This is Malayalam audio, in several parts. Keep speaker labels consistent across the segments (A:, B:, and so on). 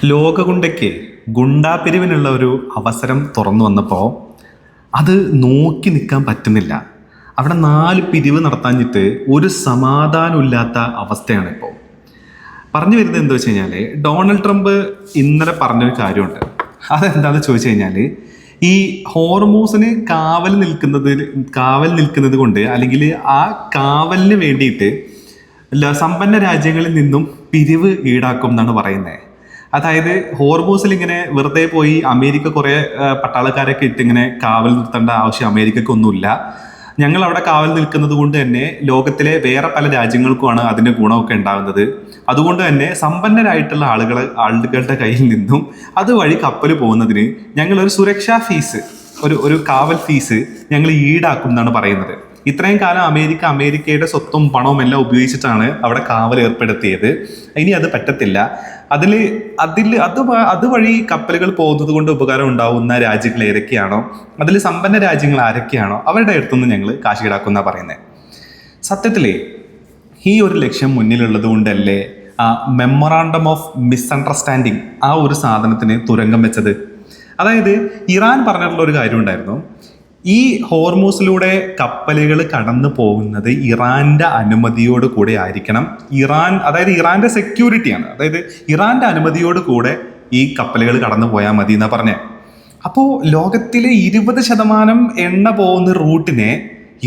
A: ലോകഗുണ്ടയ്ക്ക് ഗുണ്ടാപിരിവിനുള്ള ഒരു അവസരം തുറന്നു വന്നപ്പോൾ അത് നോക്കി നിൽക്കാൻ പറ്റുന്നില്ല. അവിടെ 4 പിരിവ് നടത്താഞ്ഞിട്ട് ഒരു സമാധാനമില്ലാത്ത അവസ്ഥയാണ് ഇപ്പോൾ. പറഞ്ഞു വരുന്നത് എന്താ വെച്ച് കഴിഞ്ഞാൽ, ഡൊണാൾഡ് ട്രംപ് ഇന്നലെ പറഞ്ഞൊരു കാര്യമുണ്ട്. അതെന്താണെന്ന് ചോദിച്ചു കഴിഞ്ഞാൽ, ഈ ഹോർമൂസിന് കാവൽ നിൽക്കുന്നത് കൊണ്ട്, അല്ലെങ്കിൽ ആ കാവലിന് വേണ്ടിയിട്ട് സമ്പന്ന രാജ്യങ്ങളിൽ നിന്നും പിരിവ് ഈടാക്കും എന്നാണ് പറയുന്നത്. അതായത് ഹോർമൂസിൽ ഇങ്ങനെ വെറുതെ പോയി അമേരിക്ക കുറേ പട്ടാളക്കാരൊക്കെ ഇട്ട് ഇങ്ങനെ കാവൽ നിർത്തേണ്ട ആവശ്യം അമേരിക്കക്കൊന്നുമില്ല. ഞങ്ങൾ അവിടെ കാവൽ നിൽക്കുന്നത് കൊണ്ട് തന്നെ ലോകത്തിലെ വേറെ പല രാജ്യങ്ങൾക്കുമാണ് അതിൻ്റെ ഗുണമൊക്കെ ഉണ്ടാകുന്നത്. അതുകൊണ്ട് തന്നെ സമ്പന്നരായിട്ടുള്ള ആളുകളുടെ കയ്യിൽ നിന്നും അതുവഴി കപ്പൽ പോകുന്നതിന് ഞങ്ങളൊരു സുരക്ഷാ ഫീസ്, ഒരു കാവൽ ഫീസ് ഞങ്ങൾ ഈടാക്കും എന്നാണ് പറയുന്നത്. ഇത്രയും കാലം അമേരിക്കയുടെ സ്വത്തും പണവും എല്ലാം ഉപയോഗിച്ചിട്ടാണ് അവിടെ കാവൽ ഏർപ്പെടുത്തിയത്. ഇനി അത് പറ്റത്തില്ല. അതുവഴി കപ്പലുകൾ പോകുന്നത് കൊണ്ട് ഉപകാരം ഉണ്ടാവുന്ന രാജ്യങ്ങൾ ഏതൊക്കെയാണോ, അതിൽ സമ്പന്ന രാജ്യങ്ങൾ ആരൊക്കെയാണോ അവരുടെ അടുത്തുനിന്ന് ഞങ്ങൾ കാശ് ഈടാക്കുന്ന പറയുന്നത്. സത്യത്തിലേ ഈ ഒരു ലക്ഷ്യം മുന്നിലുള്ളത് കൊണ്ടല്ലേ ആ മെമ്മോറാണ്ടം ഓഫ് മിസ്അണ്ടർസ്റ്റാൻഡിങ് ആ ഒരു സാധനത്തിന് തുരങ്കം വെച്ചത്. അതായത് ഇറാൻ പറഞ്ഞിട്ടുള്ള ഒരു കാര്യം ഉണ്ടായിരുന്നു, ഈ ഹോർമൂസിലൂടെ കപ്പലുകൾ കടന്നു പോകുന്നത് ഇറാന്റെ അനുമതിയോട് കൂടെ ആയിരിക്കണം. അതായത് ഇറാന്റെ സെക്യൂരിറ്റിയാണ്. അതായത് ഇറാന്റെ അനുമതിയോട് കൂടെ ഈ കപ്പലുകൾ കടന്നു പോയാൽ മതി എന്നാ പറഞ്ഞേ. അപ്പോൾ ലോകത്തിലെ 20% എണ്ണ പോകുന്ന റൂട്ടിനെ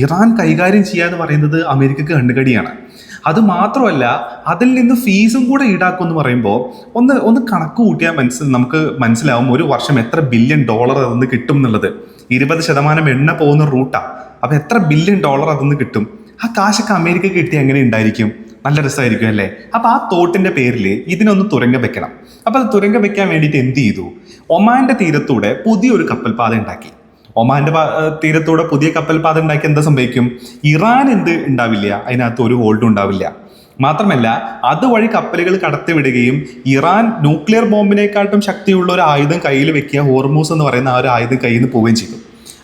A: ഇറാൻ കൈകാര്യം ചെയ്യുക എന്ന് പറയുന്നത് അമേരിക്കക്ക് കണ്ണുകടിയാണ്. അത് മാത്രമല്ല, അതിൽ നിന്ന് ഫീസും കൂടെ ഈടാക്കും എന്ന് പറയുമ്പോൾ ഒന്ന് കണക്ക് കൂട്ടിയാൽ നമുക്ക് മനസ്സിലാവും ഒരു വർഷം എത്ര ബില്യൺ ഡോളർ അതിൽ കിട്ടും എന്നുള്ളത്. 20% എണ്ണ പോകുന്ന റൂട്ടാണ്. അപ്പോൾ എത്ര ബില്യൺ ഡോളർ അതിൽ കിട്ടും? ആ കാശൊക്കെ അമേരിക്ക കിട്ടി എങ്ങനെ ഉണ്ടായിരിക്കും? നല്ല രസമായിരിക്കും അല്ലേ? അപ്പോൾ ആ തോട്ടിൻ്റെ പേരിൽ ഇതിനൊന്ന് തുരങ്കം വെക്കണം. അപ്പോൾ അത് തുരങ്കം വെക്കാൻ വേണ്ടിയിട്ട് എന്ത് ചെയ്തു? ഒമാന്റെ തീരത്തൂടെ പുതിയൊരു കപ്പൽപാത ഉണ്ടാക്കി. ഒമാന്റെ തീരത്തൂടെ പുതിയ കപ്പൽപാത ഉണ്ടാക്കി എന്താ സംഭവിക്കും? ഇറാൻ ഉണ്ടാവില്ല, അതിനകത്ത് ഒരു ഹോൾഡും ഉണ്ടാവില്ല. മാത്രമല്ല, അതുവഴി കപ്പലുകൾ കടത്തിവിടുകയും ഇറാൻ ന്യൂക്ലിയർ ബോംബിനെക്കാട്ടും ശക്തിയുള്ള ഒരു ആയുധം കയ്യിൽ വെക്കുക, ഹോർമൂസ് എന്ന് പറയുന്ന ആ ഒരു ആയുധം കയ്യിൽ നിന്ന് പോവുകയും ചെയ്തു.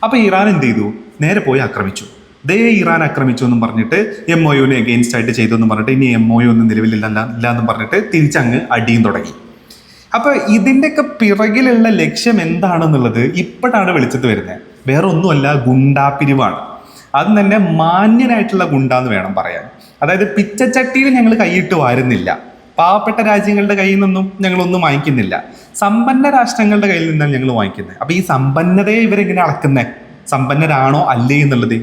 A: അപ്പോൾ ഇറാൻ എന്ത് ചെയ്തു? നേരെ പോയി ആക്രമിച്ചു. ഇറാൻ ആക്രമിച്ചു എന്നും പറഞ്ഞിട്ട് MOU എഗെയിൻസ്റ്റ് ആയിട്ട് ചെയ്തു എന്നും പറഞ്ഞിട്ട് ഇനി MOU ഒന്നും നിലവിലില്ല എന്നും പറഞ്ഞിട്ട് തിരിച്ചങ്ങ് അടിയും തുടങ്ങി. അപ്പൊ ഇതിൻ്റെയൊക്കെ പിറകിലുള്ള ലക്ഷ്യം എന്താണെന്നുള്ളത് ഇപ്പോഴാണ് വെളിച്ചത്ത് വരുന്നത്. വേറെ ഒന്നുമല്ല, ഗുണ്ടാപിരിവാണ്. അത് തന്നെ മാന്യനായിട്ടുള്ള ഗുണ്ടാന്ന് വേണം പറയാൻ. അതായത് പിച്ചച്ചട്ടിയിൽ ഞങ്ങൾ കൈയിട്ട് വാരുന്നില്ല, പാവപ്പെട്ട രാജ്യങ്ങളുടെ കയ്യിൽ നിന്നും ഞങ്ങളൊന്നും വാങ്ങിക്കുന്നില്ല, സമ്പന്ന രാഷ്ട്രങ്ങളുടെ കയ്യിൽ നിന്നാണ് ഞങ്ങൾ വാങ്ങിക്കുന്നത്. അപ്പൊ ഈ സമ്പന്നതയെ ഇവരെങ്ങനെ അളക്കുന്നത്? സമ്പന്നരാണോ അല്ലേ എന്നുള്ളത്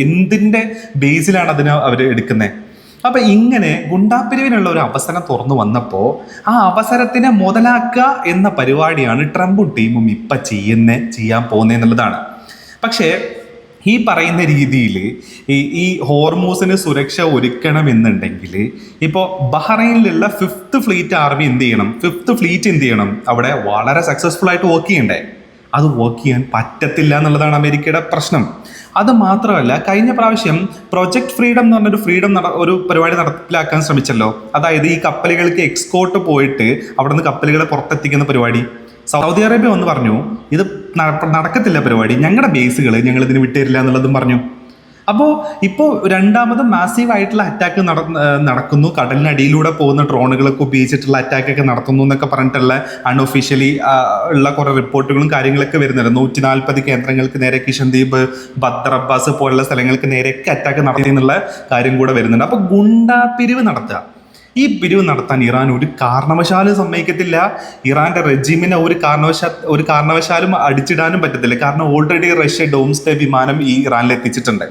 A: എന്തിന്റെ ബേസിലാണ് അതിനെ അവർ എടുക്കുന്നത്? അപ്പൊ ഇങ്ങനെ ഗുണ്ടാപിരിവിനുള്ള ഒരു അവസരം തുറന്നു വന്നപ്പോൾ ആ അവസരത്തിനെ മുതലാക്കുക എന്ന പരിപാടിയാണ് ട്രംപും ടീമും ഇപ്പൊ ചെയ്യാൻ പോകുന്നതെന്നുള്ളതാണ്. പക്ഷേ ഈ പറയുന്ന രീതിയിൽ ഈ ഹോർമൂസിന് സുരക്ഷ ഒരുക്കണമെന്നുണ്ടെങ്കിൽ ഇപ്പോൾ ബഹ്റൈനിലുള്ള 5th ഫ്ലീറ്റ് ആർമി എന്ത് ചെയ്യണം? അവിടെ വളരെ സക്സസ്ഫുൾ ആയിട്ട് വർക്ക് ചെയ്യണ്ടേ? അത് വർക്ക് ചെയ്യാൻ പറ്റത്തില്ല എന്നുള്ളതാണ് അമേരിക്കയുടെ പ്രശ്നം. അത് മാത്രമല്ല, കഴിഞ്ഞ പ്രാവശ്യം പ്രൊജക്ട് ഫ്രീഡം എന്ന് പറഞ്ഞൊരു ഒരു പരിപാടി നടപ്പിലാക്കാൻ ശ്രമിച്ചല്ലോ. അതായത് ഈ കപ്പലുകൾക്ക് എക്സ്പോർട്ട് പോയിട്ട് അവിടെ നിന്ന് കപ്പലുകളെ പുറത്തെത്തിക്കുന്ന പരിപാടി. സൗദി അറേബ്യ വന്ന് പറഞ്ഞു ഇത് നടക്കത്തില്ല പരിപാടി, ഞങ്ങളുടെ ബേസുകൾ ഞങ്ങൾ ഇതിന് വിട്ടുതരില്ല എന്നുള്ളതും പറഞ്ഞു. അപ്പോൾ ഇപ്പോൾ രണ്ടാമതും മാസീവായിട്ടുള്ള അറ്റാക്ക് നടക്കുന്നു. കടലിനടിയിലൂടെ പോകുന്ന ഡ്രോണുകളൊക്കെ ഉപയോഗിച്ചിട്ടുള്ള അറ്റാക്കൊക്കെ നടത്തുന്നു എന്നൊക്കെ പറഞ്ഞിട്ടുള്ള അൺഒഫീഷ്യലി ഉള്ള കുറേ റിപ്പോർട്ടുകളും കാര്യങ്ങളൊക്കെ വരുന്നുണ്ട്. 140 കേന്ദ്രങ്ങൾക്ക് നേരെ, കിഷൻദ്വീപ്, ബദ്ർ അബ്ബാസ് പോലുള്ള സ്ഥലങ്ങൾക്ക് നേരെയൊക്കെ അറ്റാക്ക് നടത്തിയെന്നുള്ള കാര്യം കൂടെ വരുന്നുണ്ട്. അപ്പോൾ ഗുണ്ടാപിരിവ് നടത്തുക, ഈ പിരിവ് നടത്താൻ ഇറാൻ ഒരു കാരണവശാലും സമ്മതിക്കത്തില്ല. ഇറാന്റെ റെജിമിനെ ഒരു കാരണവശാലും അടിച്ചിടാനും പറ്റത്തില്ല. കാരണം ഓൾറെഡി റഷ്യ ഡോംസ്ഡേ വിമാനം ഈ ഇറാനിൽ എത്തിച്ചിട്ടുണ്ട്.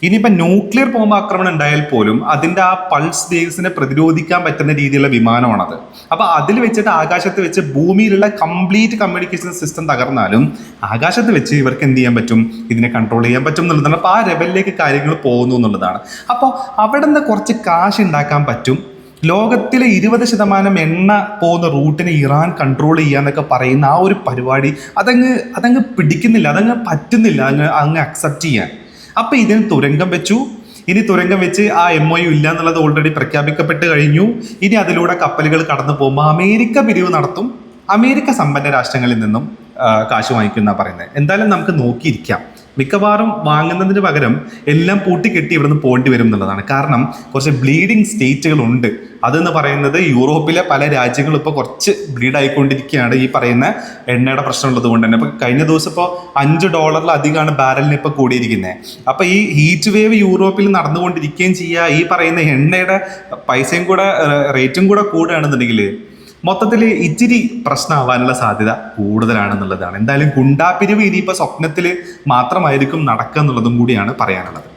A: ഇനിയിപ്പോൾ ന്യൂക്ലിയർ ബോംബ് ആക്രമണം ഉണ്ടായാൽ പോലും അതിൻ്റെ ആ പൾസ് വേവ്സിനെ പ്രതിരോധിക്കാൻ പറ്റുന്ന രീതിയിലുള്ള വിമാനമാണത്. അപ്പോൾ അതിൽ വെച്ചിട്ട് ആകാശത്ത് വെച്ച് ഭൂമിയിലുള്ള കംപ്ലീറ്റ് കമ്മ്യൂണിക്കേഷൻ സിസ്റ്റം തകർന്നാലും ആകാശത്ത് വെച്ച് ഇവർക്ക് എന്ത് ചെയ്യാൻ പറ്റും? ഇതിനെ കൺട്രോൾ ചെയ്യാൻ പറ്റും എന്നുള്ളതാണ്. അപ്പോൾ ആ ലെവലിലേക്ക് കാര്യങ്ങൾ പോകുന്നു എന്നുള്ളതാണ്. അപ്പോൾ അവിടെ നിന്ന് കുറച്ച് കാശ് ഉണ്ടാക്കാൻ പറ്റും. ലോകത്തിലെ 20% എണ്ണ പോകുന്ന റൂട്ടിനെ ഇറാൻ കൺട്രോൾ ചെയ്യാന്നൊക്കെ പറയുന്ന ആ ഒരു പരിപാടി അതങ്ങ് പിടിക്കുന്നില്ല, അതങ്ങ് പറ്റുന്നില്ല അങ്ങ് അക്സെപ്റ്റ് ചെയ്യാൻ. അപ്പം ഇതിന് തുരങ്കം വെച്ചു. ഇനി തുരങ്കം വെച്ച് ആ MOU ഇല്ല എന്നുള്ളത് ഓൾറെഡി പ്രഖ്യാപിക്കപ്പെട്ട് കഴിഞ്ഞു. ഇനി അതിലൂടെ കപ്പലുകൾ കടന്നു പോകുമ്പോൾ അമേരിക്ക പിരിവ് നടത്തും. അമേരിക്ക സമ്പന്ന രാഷ്ട്രങ്ങളിൽ നിന്നും കാശ് വാങ്ങിക്കുന്ന പറയുന്നത്. എന്തായാലും നമുക്ക് നോക്കിയിരിക്കാം. മിക്കവാറും വാങ്ങുന്നതിന് പകരം എല്ലാം പൂട്ടിക്കെട്ടി ഇവിടുന്ന് പോകേണ്ടി വരും എന്നുള്ളതാണ്. കാരണം കുറച്ച് ബ്ലീഡിങ് സ്റ്റേറ്റുകളുണ്ട്. അതെന്ന് പറയുന്നത് യൂറോപ്പിലെ പല രാജ്യങ്ങളും ഇപ്പോൾ കുറച്ച് ബ്ലീഡ് ആയിക്കൊണ്ടിരിക്കുകയാണ് ഈ പറയുന്ന എണ്ണയുടെ പ്രശ്നമുള്ളത് കൊണ്ട് തന്നെ. ഇപ്പോൾ കഴിഞ്ഞ ദിവസം ഇപ്പോൾ $5 ബാരലിന് ഇപ്പോൾ കൂടിയിരിക്കുന്നത്. അപ്പോൾ ഈ ഹീറ്റ് വേവ് യൂറോപ്പിൽ നടന്നുകൊണ്ടിരിക്കുകയും ചെയ്യുക, ഈ പറയുന്ന എണ്ണയുടെ പൈസയും കൂടെ റേറ്റും കൂടെ കൂടുകയാണെന്നുണ്ടെങ്കിൽ മൊത്തത്തിൽ ഇച്ചിരി പ്രശ്നമാവാനുള്ള സാധ്യത കൂടുതലാണെന്നുള്ളതാണ്. എന്തായാലും ഗുണ്ടാപ്പിരിവ് ഇനിയിപ്പോൾ സ്വപ്നത്തിൽ മാത്രമായിരിക്കും നടക്കുക എന്നുള്ളതും കൂടിയാണ് പറയാനുള്ളത്.